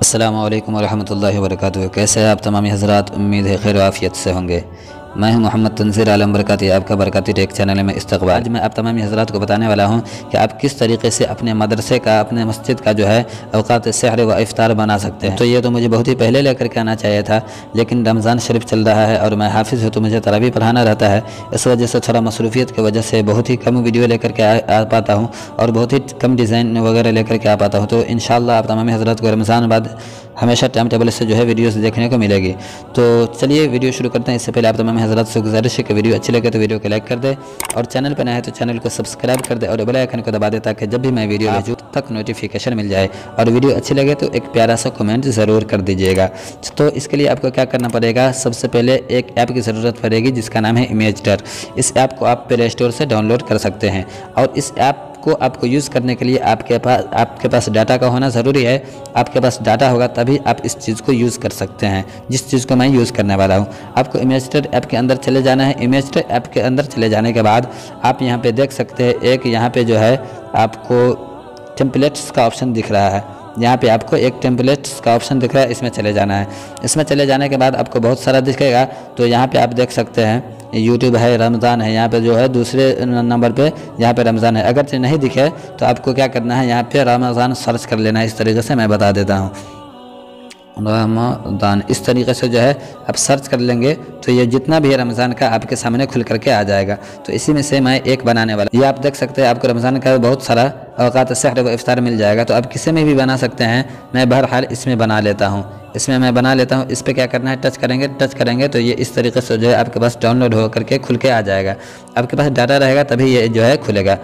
अस्सलामु अलैकुम वरहमतुल्लाहि वबरकातुहू। कैसे हैं आप तमामी हज़रात? उम्मीद है खैर आफ़ियत से होंगे। मैं हूं मोहम्मद तंज़ीर आलम बरकाती, आपका बरकाती टेक चैनल में इस्तक़बाल। आज मैं आप तमामी हज़रात को बताने वाला हूं कि आप किस तरीके से अपने मदरसे का, अपने मस्जिद का जो है औक़ात सहर व इफ़्तार बना सकते हैं। तो ये तो मुझे बहुत ही पहले लेकर के आना चाहिए था, लेकिन रमज़ान शरीफ चल रहा है और मैं हाफिज़ हूँ तो मुझे तरावी पढ़ाना रहता है। इस वजह से थोड़ा मसरूफ़ियत की वजह से बहुत ही कम वीडियो लेकर के आ पाता हूँ और बहुत ही कम डिज़ाइन वगैरह लेकर के आ पाता हूँ। तो इंशाअल्लाह आप तमामी हज़रात को रमज़ान बाद हमेशा टाइम टेबल से जो है वीडियोस देखने को मिलेगी। तो चलिए वीडियो शुरू करते हैं। इससे पहले आप तमाम हज़रात से गुजारिश है कि वीडियो अच्छी लगे तो वीडियो को लाइक कर दे और चैनल पर नया है तो चैनल को सब्सक्राइब कर दे और बेल आइकन को दबा दे ताकि जब भी मैं वीडियो भेजूँ तक नोटिफिकेशन मिल जाए। और वीडियो अच्छी लगे तो एक प्यारा सा कमेंट ज़रूर कर दीजिएगा। तो इसके लिए आपको क्या करना पड़ेगा, सबसे पहले एक ऐप की ज़रूरत पड़ेगी जिसका नाम है इमेजटर। इस ऐप को आप प्ले स्टोर से डाउनलोड कर सकते हैं और इस ऐप को आपको यूज़ करने के लिए आपके पास डाटा का होना ज़रूरी है। आपके पास डाटा होगा तभी आप इस चीज़ को यूज़ कर सकते हैं, जिस चीज़ को मैं यूज़ करने वाला हूँ। आपको इमेजटर ऐप के अंदर चले जाना है। इमेजटर ऐप के अंदर चले जाने के बाद आप यहाँ पे देख सकते हैं, एक यहाँ पे जो है आपको टेम्पलेट्स का ऑप्शन दिख रहा है। यहाँ पे आपको एक टेम्पलेट्स का ऑप्शन दिख रहा है, इसमें चले जाना है। इसमें चले जाने के बाद आपको बहुत सारा दिखेगा। तो यहाँ पे आप देख सकते हैं यूट्यूब है, रमज़ान है, यहाँ पे जो है दूसरे नंबर पे यहाँ पे रमज़ान है। अगर नहीं दिखे तो आपको क्या करना है, यहाँ पे रमज़ान सर्च कर लेना है। इस तरीके से मैं बता देता हूँ, रमज़ान इस तरीके से जो है आप सर्च कर लेंगे तो ये जितना भी है रमज़ान का आपके सामने खुल करके आ जाएगा। तो इसी में से मैं एक बनाने वाला, ये आप देख सकते हैं आपको रमज़ान का बहुत सारा औक़ात सहर व इफ़्तार मिल जाएगा। तो आप किसी में भी बना सकते हैं। मैं बहरहाल इसमें बना लेता हूँ। इसमें मैं बना लेता हूँ। इस पर क्या करना है, टच करेंगे तो ये इस तरीके से जो है आपके पास डाउनलोड हो करके खुल के आ जाएगा। आपके पास डाटा रहेगा तभी ये जो है खुलेगा।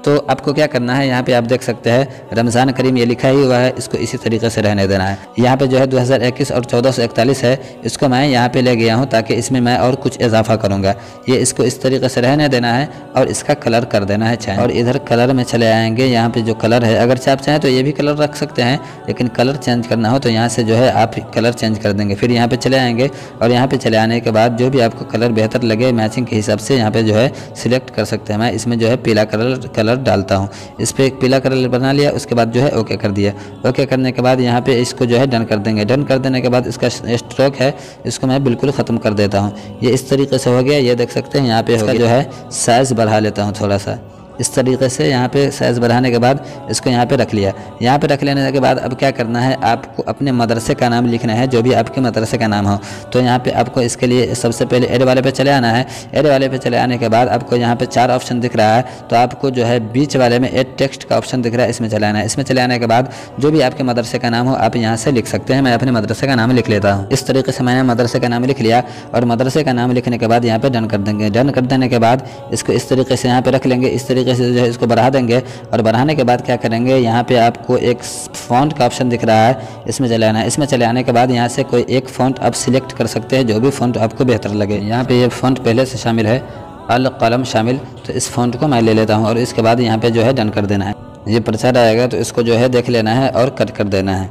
तो आपको क्या करना है, यहाँ पे आप देख सकते हैं रमज़ान करीम ये लिखा ही हुआ है, इसको इसी तरीके से रहने देना है। यहाँ पे जो है 2021 और 1441 है, इसको मैं यहाँ पे ले गया हूँ ताकि इसमें मैं और कुछ इजाफा करूँगा। ये इसको इस तरीके से रहने देना है और इसका कलर कर देना है चेंज। और इधर कलर में चले आएंगे। यहाँ पे जो कलर है, अगर आप चाहें तो ये भी कलर रख सकते हैं, लेकिन कलर चेंज करना हो तो यहाँ से जो है आप कलर चेंज कर देंगे। फिर यहाँ पे चले आएंगे और यहाँ पे चले आने के बाद जो भी आपको कलर बेहतर लगे मैचिंग के हिसाब से यहाँ पे जो है सिलेक्ट कर सकते हैं। मैं इसमें जो है पीला कलर डालता हूँ। इस पर एक पीला कलर बना लिया, उसके बाद जो है ओके कर दिया। ओके करने के बाद यहाँ पे इसको जो है डन कर देंगे। डन कर देने के बाद इसका स्ट्रोक है, इसको मैं बिल्कुल ख़त्म कर देता हूँ। ये इस तरीके से हो गया, ये देख सकते हैं। यहाँ पे इसका जो है साइज़ बढ़ा लेता हूँ थोड़ा सा, इस तरीके से। यहाँ पे साइज़ बढ़ाने के बाद इसको यहाँ पे रख लिया। यहाँ पे रख लेने के बाद अब क्या करना है, आपको अपने मदरसे का नाम लिखना है, जो भी आपके मदरसे का नाम हो। तो यहाँ पे आपको इसके लिए सबसे पहले ऐड वाले पे चले आना है। ऐड वाले पे चले आने के बाद आपको यहाँ पे 4 ऑप्शन दिख रहा है। तो आपको जो है बीच वाले में ऐड टेक्स्ट का ऑप्शन दिख रहा है, इसमें चले आना है। इसमें चले आने के बाद जो भी आपके मदरसे का नाम हो आप यहाँ से लिख सकते हैं। मैं अपने मदरसे का नाम लिख लेता हूँ। इस तरीके से मैंने मदरसे का नाम लिख लिया और मदरसे का नाम लिखने के बाद यहाँ पे डन कर देंगे। डन कर देने के बाद इसको इस तरीके से यहाँ पे रख लेंगे। इस तरीके से जो है इसको बढ़ा देंगे और बढ़ाने के बाद क्या करेंगे, यहाँ पे आपको एक फ़ॉन्ट का ऑप्शन दिख रहा है, इसमें चले आना है। इसमें चले आने के बाद यहाँ से कोई एक फ़ॉन्ट आप सिलेक्ट कर सकते हैं, जो भी फ़ॉन्ट आपको बेहतर लगे। यहाँ पे ये फ़ॉन्ट पहले से शामिल है, अल कलम शामिल, तो इस फ़ॉन्ट को मैं ले लेता हूँ और इसके बाद यहाँ पे जो है डन कर देना है। ये प्रचार आएगा तो इसको जो है देख लेना है और कट कर देना है।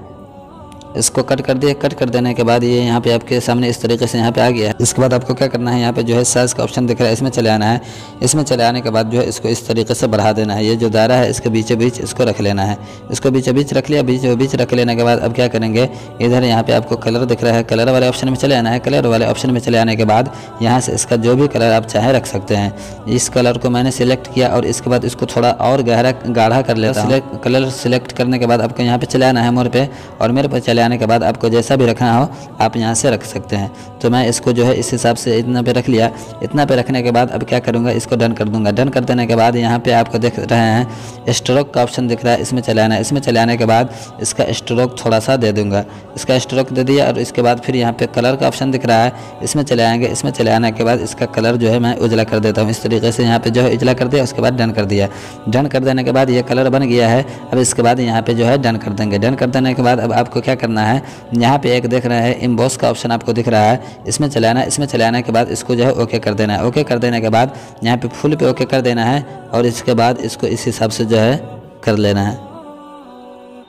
इसको कट कर दिए। कट कर देने के बाद ये यहाँ पे आपके सामने इस तरीके से यहाँ पे आ गया है। इसके बाद आपको क्या करना है, यहाँ पे जो है साइज़ का ऑप्शन दिख रहा है, इसमें चले आना है। इसमें चले आने के बाद जो है इसको इस तरीके से बढ़ा देना है। ये जो दायरा है इसके बीचों बीच इसको रख लेना है। इसको बीचों बीच रख लिया। बीचों बीच रख लेने के बाद अब क्या करेंगे, इधर यहाँ पे आपको कलर दिख रहा है, कलर वाले ऑप्शन में चले आना है। कलर वाले ऑप्शन में चले आने के बाद यहाँ से इसका जो भी कलर आप चाहें रख सकते हैं। इस कलर को मैंने सिलेक्ट किया और इसके बाद इसको थोड़ा और गाढ़ा कर लेता हूँ। कलर सिलेक्ट करने के बाद आपको यहाँ पे चले आना है मोर पे, और मेरे पे चले आने के बाद आपको जैसा भी रखना हो आप यहाँ से रख सकते हैं। तो मैं इसको जो है इस हिसाब से इतना पे रख लिया। इतना पे रखने के बाद अब क्या करूँगा, इसको डन कर दूँगा। डन कर देने के बाद यहाँ पे आपको देख रहे हैं स्ट्रोक का ऑप्शन दिख रहा है, इसमें चले आना है। इसमें चले आने के बाद इसका स्ट्रोक थोड़ा सा दे दूँगा। इसका स्ट्रोक दे दिया और इसके बाद फिर यहाँ पे कलर का ऑप्शन दिख रहा है, इसमें चले आएंगे। इसमें चले आने के बाद इसका कलर जो है मैं उजला कर देता हूँ। इस तरीके से यहाँ पे जो है उजला कर दिया, उसके बाद डन कर दिया। डन कर देने के बाद ये कलर बन गया है। अब इसके बाद यहाँ पे जो है डन कर देंगे। डन कर देने के बाद अब आपको क्या करना है, यहाँ पे एक देख रहे हैं एम्बॉस का ऑप्शन आपको दिख रहा है, इसमें चले आना है। इसमें चले आने के बाद इसको जो है ओके कर देना है। ओके कर देने के बाद यहाँ पे फुल पे ओके कर देना है और इसके बाद इसको इस हिसाब से जो है कर लेना है।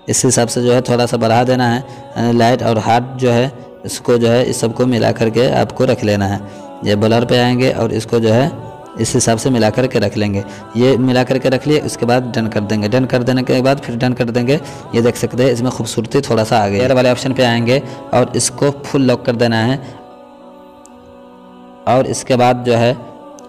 इस हिसाब से जो है थोड़ा सा बढ़ा देना है। लाइट और हार्ड जो है इसको जो है इस सबको मिला करके आपको रख लेना है। ये ब्लर पे आएंगे और इसको जो है इस हिसाब से मिला कर के रख लेंगे। ये मिला कर के रख लिए, उसके बाद डन कर देंगे। डन कर देने के बाद फिर डन कर देंगे। ये देख सकते हैं इसमें खूबसूरती थोड़ा सा आ गया। लेयर वाले ऑप्शन पे आएंगे और इसको फुल लॉक कर देना है। और इसके बाद जो है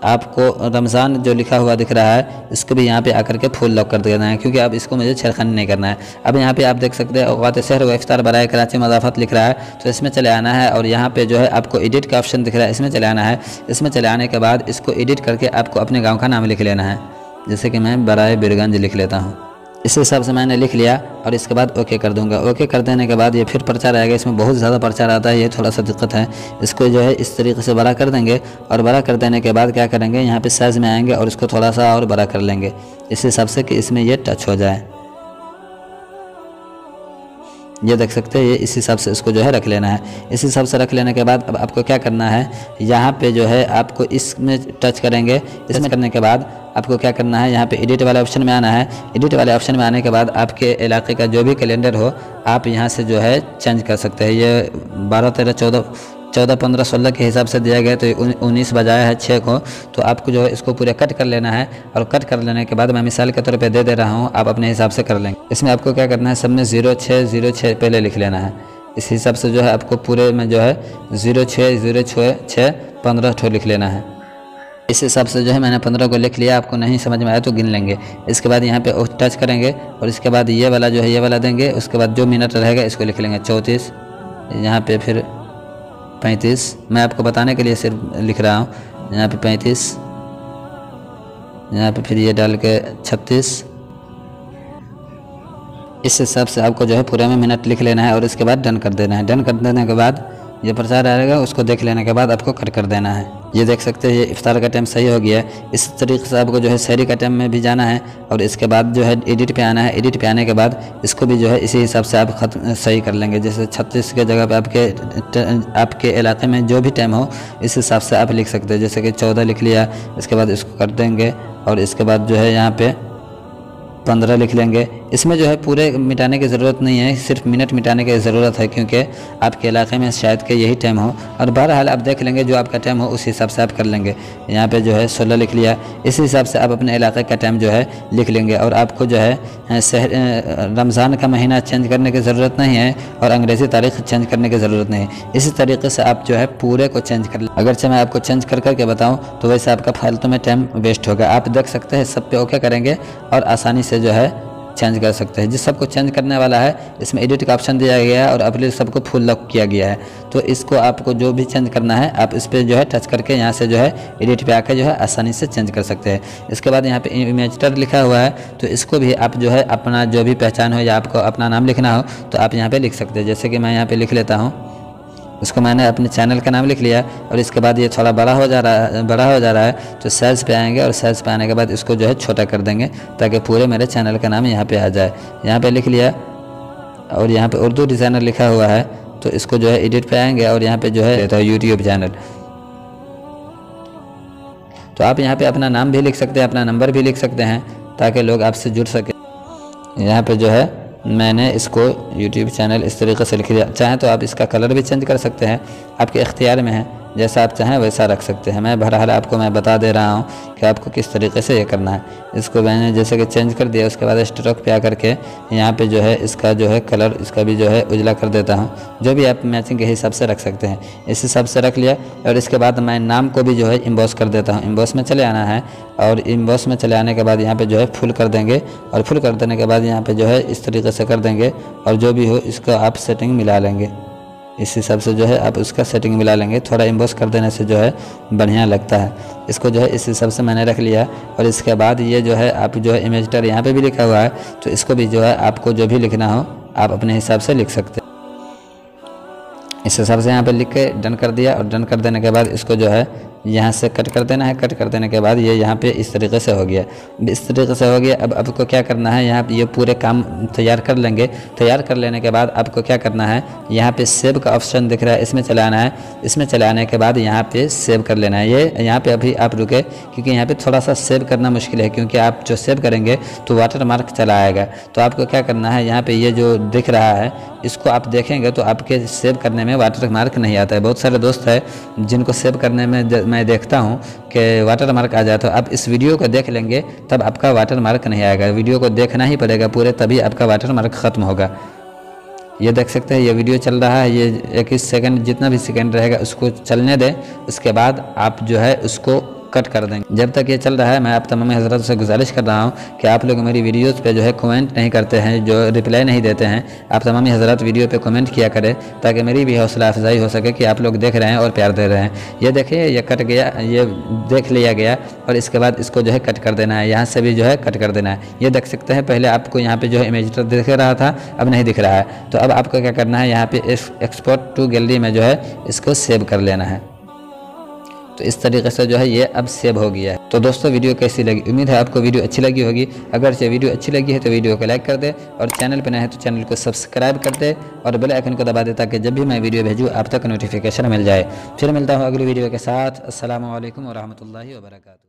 आपको रमज़ान जो लिखा हुआ दिख रहा है इसको भी यहाँ पे आकर के फुल लॉक कर देना है, क्योंकि अब इसको मुझे छेड़खानी नहीं करना है। अब यहाँ पे आप देख सकते हैं औक़ात सहर व इफ्तार बराए कराची मदाफ़त लिख रहा है, तो इसमें चले आना है। और यहाँ पे जो है आपको एडिट का ऑप्शन दिख रहा है, इसमें चले आना है। इसमें चले आने के बाद इसको एडिट करके आपको अपने गाँव का नाम लिख लेना है। जैसे कि मैं बराए बिरगंज लिख लेता हूँ। इस हिसाब से मैंने लिख लिया और इसके बाद ओके कर दूंगा। ओके कर देने के बाद ये फिर प्रचार आएगा। इसमें बहुत ज़्यादा प्रचार आता है, ये थोड़ा सा दिक्कत है। इसको जो है इस तरीके से बड़ा कर देंगे और बड़ा कर देने के बाद क्या करेंगे, यहाँ पे साइज़ में आएंगे और इसको थोड़ा सा और बड़ा कर लेंगे इस हिसाब से कि इसमें ये टच हो जाए। ये देख सकते हैं, ये इस हिसाब से इसको जो है रख लेना है। इस हिसाब से रख लेने के बाद अब आपको क्या करना है, यहाँ पे जो है आपको इसमें टच करेंगे। इसमें करने के बाद आपको क्या करना है, यहाँ पे एडिट वाले ऑप्शन में आना है। एडिट वाले ऑप्शन में आने के बाद आपके इलाके का जो भी कैलेंडर हो आप यहाँ से जो है चेंज कर सकते हैं। ये 12, 13, 14, 15, 16 के हिसाब से दिया गया, तो 19 बजाया है 6 को। तो आपको जो है इसको पूरे कट कर लेना है और कट कर लेने के बाद मैं मिसाल के तौर पे दे रहा हूँ, आप अपने हिसाब से कर लेंगे। इसमें आपको क्या करना है, सब में 0606 पहले लिख लेना है। इस हिसाब से जो है आपको पूरे में जो है 0606 15 ठो लिख लेना है। इस हिसाब से जो है मैंने 15 को लिख लिया। आपको नहीं समझ में आया तो गिन लेंगे। इसके बाद यहाँ पे टच करेंगे और इसके बाद ये वाला जो है ये वाला देंगे। उसके बाद जो मिनट रहेगा इसको लिख लेंगे 34, यहाँ पे फिर 35, मैं आपको बताने के लिए सिर्फ लिख रहा हूँ। यहाँ पे 35, यहाँ पे फिर ये डाल के 36। इस हिसाब से आपको जो है पूरे में मिनट लिख लेना है और इसके बाद डन कर देना है। डन कर देने के बाद ये प्रचार आएगा, उसको देख लेने के बाद आपको कट कर देना है। ये देख सकते हैं ये इफ्तार का टाइम सही हो गया है। इस तरीके से आपको जो है सहरी का टाइम में भी जाना है और इसके बाद जो है एडिट पे आना है। एडिट पे आने के बाद इसको भी जो है इसी हिसाब से आप सही कर लेंगे। जैसे 36 के जगह पे आपके इलाके में जो भी टाइम हो इस हिसाब से आप लिख सकते हैं। जैसे कि 14 लिख लिया, इसके बाद इसको कर देंगे और इसके बाद जो है यहाँ पे 15 लिख लेंगे। इसमें जो है पूरे मिटाने की ज़रूरत नहीं है, सिर्फ मिनट मिटाने की ज़रूरत है, क्योंकि आपके इलाके में शायद के यही टाइम हो। और बहरहाल आप देख लेंगे जो आपका टाइम हो उस हिसाब से आप कर लेंगे। यहाँ पे जो है 16 लिख लिया, इस हिसाब से आप अपने इलाके का टाइम जो है लिख लेंगे। और आपको जो है रमज़ान का महीना चेंज करने की ज़रूरत नहीं है और अंग्रेज़ी तारीख चेंज करने की ज़रूरत नहीं है। इसी तरीके से आप जो है पूरे को चेंज कर लें। अगरचे मैं आपको चेंज कर करके बताऊँ तो वैसे आपका फालतू में टाइम वेस्ट होगा। आप देख सकते हैं सब पे ओके करेंगे और आसानी से जो है चेंज कर सकते हैं। जिस सबको चेंज करने वाला है इसमें एडिट का ऑप्शन दिया गया है और अपने सबको फुल लॉक किया गया है। तो इसको आपको जो भी चेंज करना है आप इस पर जो है टच करके यहाँ से जो है एडिट पे आकर जो है आसानी से चेंज कर सकते हैं। इसके बाद यहाँ पे इमेजिटर लिखा हुआ है, तो इसको भी आप जो है अपना जो भी पहचान हो या आपको अपना नाम लिखना हो तो आप यहाँ पर लिख सकते हैं। जैसे कि मैं यहाँ पर लिख लेता हूँ, उसको मैंने अपने चैनल का नाम लिख लिया और इसके बाद ये थोड़ा बड़ा हो जा रहा है तो साइज़ पे आएंगे और साइज़ पे आने के बाद इसको जो है छोटा कर देंगे ताकि पूरे मेरे चैनल का नाम यहाँ पे आ जाए। यहाँ पे लिख लिया और यहाँ पे उर्दू डिज़ाइनर लिखा हुआ है, तो इसको जो है एडिट पे आएंगे और यहाँ पे जो है यूट्यूब चैनल। तो आप यहाँ पे अपना नाम भी लिख सकते हैं, अपना नंबर भी लिख सकते हैं ताकि लोग आपसे जुड़ सके। यहाँ पे जो है मैंने इसको यूट्यूब चैनल इस तरीके से लिख दिया। चाहें तो आप इसका कलर भी चेंज कर सकते हैं, आपके इख्तियार में है, जैसा आप चाहें वैसा रख सकते हैं। मैं बहरहाल आपको मैं बता दे रहा हूँ कि आपको किस तरीके से ये करना है। इसको मैंने जैसे कि चेंज कर दिया, उसके बाद स्ट्रोक पे आकर के यहाँ पे जो है इसका जो है कलर इसका भी जो है उजला कर देता हूँ। जो भी आप मैचिंग के हिसाब से रख सकते हैं, इस हिसाब से रख लिया। और इसके बाद मैं नाम को भी जो है इम्बॉस कर देता हूँ। इम्बॉस में चले आना है और इम्बॉस में चले आने के बाद यहाँ पर जो है फुल कर देंगे और फुल कर देने के बाद यहाँ पर जो है इस तरीके से कर देंगे और जो भी हो इसका आप सेटिंग मिला लेंगे। इस हिसाब से जो है आप उसका सेटिंग मिला लेंगे। थोड़ा इम्बॉस कर देने से जो है बढ़िया लगता है। इसको जो है इस हिसाब से मैंने रख लिया और इसके बाद ये जो है आप जो है इमेजिटर यहाँ पे भी लिखा हुआ है, तो इसको भी जो है आपको जो भी लिखना हो आप अपने हिसाब से लिख सकते हैं। इस हिसाब से यहाँ पे लिख के डन कर दिया और डन कर देने के बाद इसको जो है यहाँ से कट कर देना है। कट कर देने के बाद ये यहाँ पे इस तरीके से हो गया, इस तरीके से हो गया। अब आपको क्या करना है, यहाँ ये पूरे काम तैयार कर लेंगे। तैयार कर लेने के बाद आपको क्या करना है, यहाँ पे सेव का ऑप्शन दिख रहा है, इसमें चले आना है। इसमें चले आने के बाद यहाँ पे सेव कर लेना है। ये यहाँ पे अभी आप रुके क्योंकि यहाँ पे थोड़ा सा सेव करना मुश्किल है, क्योंकि आप जो सेव करेंगे तो वाटर मार्क चला आएगा। तो आपको क्या करना है, यहाँ पे ये जो दिख रहा है इसको आप देखेंगे तो आपके सेव करने में वाटर मार्क नहीं आता है। बहुत सारे दोस्त हैं जिनको सेव करने में मैं देखता हूँ कि वाटर मार्क आ जाए, तो आप इस वीडियो को देख लेंगे तब आपका वाटर मार्क नहीं आएगा। वीडियो को देखना ही पड़ेगा पूरे, तभी आपका वाटर मार्क ख़त्म होगा। ये देख सकते हैं ये वीडियो चल रहा है, ये 21 सेकंड जितना भी सेकंड रहेगा उसको चलने दें, उसके बाद आप जो है उसको कट कर देंगे। जब तक ये चल रहा है मैं आप तमाम हज़रात से गुजारिश कर रहा हूँ कि आप लोग मेरी वीडियोज़ पे जो है कमेंट नहीं करते हैं, जो रिप्लाई नहीं देते हैं। आप तमाम हज़रात वीडियो पे कमेंट किया करें ताकि मेरी भी हौसला अफजाई हो सके कि आप लोग देख रहे हैं और प्यार दे रहे हैं। ये देखिए ये कट गया, ये देख लिया गया और इसके बाद इसको जो है कट कर देना है, यहाँ से भी जो है कट कर देना है। ये देख सकते हैं पहले आपको यहाँ पर जो है इमेज दिख रहा था, अब नहीं दिख रहा है। तो अब आपको क्या करना है, यहाँ पर एक्सपोर्ट टू गैलरी में जो है इसको सेव कर लेना है। तो इस तरीके से जो है ये अब सेव हो गया है। तो दोस्तों वीडियो कैसी लगी, उम्मीद है आपको वीडियो अच्छी लगी होगी। अगर से वीडियो अच्छी लगी है तो वीडियो को लाइक कर दे और चैनल पर नए हैं तो चैनल को सब्सक्राइब कर दे और बेल आइकन को दबा दे ताकि जब भी मैं वीडियो भेजूँ आप तक नोटिफिकेशन मिल जाए। फिर मिलता हूँ अगली वीडियो के साथ। अस्सलामु अलैकुम व रहमतुल्लाहि व बरकातुहू।